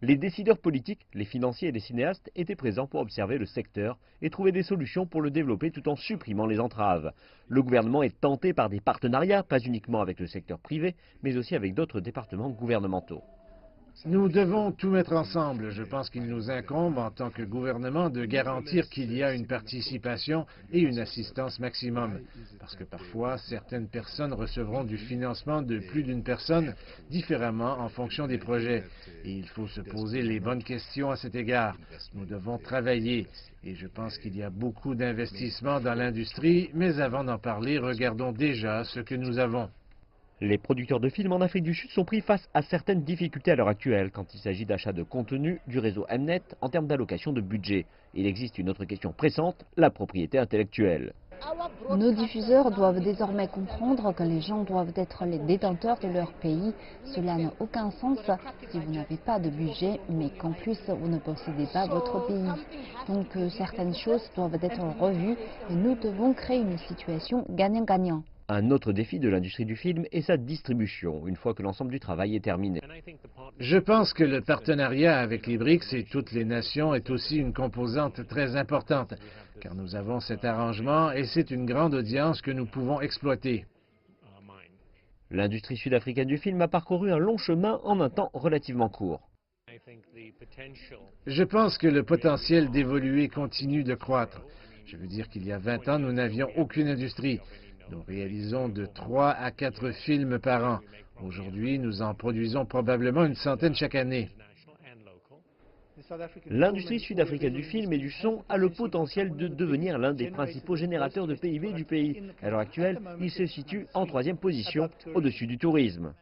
Les décideurs politiques, les financiers et les cinéastes étaient présents pour observer le secteur et trouver des solutions pour le développer tout en supprimant les entraves. Le gouvernement est tenté par des partenariats, pas uniquement avec le secteur privé, mais aussi avec d'autres départements gouvernementaux. Nous devons tout mettre ensemble. Je pense qu'il nous incombe en tant que gouvernement de garantir qu'il y a une participation et une assistance maximum. Parce que parfois, certaines personnes recevront du financement de plus d'une personne différemment en fonction des projets. Et il faut se poser les bonnes questions à cet égard. Nous devons travailler. Et je pense qu'il y a beaucoup d'investissements dans l'industrie, mais avant d'en parler, regardons déjà ce que nous avons. Les producteurs de films en Afrique du Sud sont pris face à certaines difficultés à l'heure actuelle quand il s'agit d'achat de contenu du réseau Mnet en termes d'allocation de budget. Il existe une autre question pressante, la propriété intellectuelle. Nos diffuseurs doivent désormais comprendre que les gens doivent être les détenteurs de leur pays. Cela n'a aucun sens si vous n'avez pas de budget, mais qu'en plus vous ne possédez pas votre pays. Donc certaines choses doivent être revues et nous devons créer une situation gagnant-gagnant. Un autre défi de l'industrie du film est sa distribution, une fois que l'ensemble du travail est terminé. Je pense que le partenariat avec les BRICS et toutes les nations est aussi une composante très importante, car nous avons cet arrangement et c'est une grande audience que nous pouvons exploiter. L'industrie sud-africaine du film a parcouru un long chemin en un temps relativement court. Je pense que le potentiel d'évoluer continue de croître. Je veux dire qu'il y a 20 ans, nous n'avions aucune industrie. Nous réalisons de 3 à 4 films par an. Aujourd'hui, nous en produisons probablement une centaine chaque année. L'industrie sud-africaine du film et du son a le potentiel de devenir l'un des principaux générateurs de PIB du pays. À l'heure actuelle, il se situe en 3e position, au-dessus du tourisme.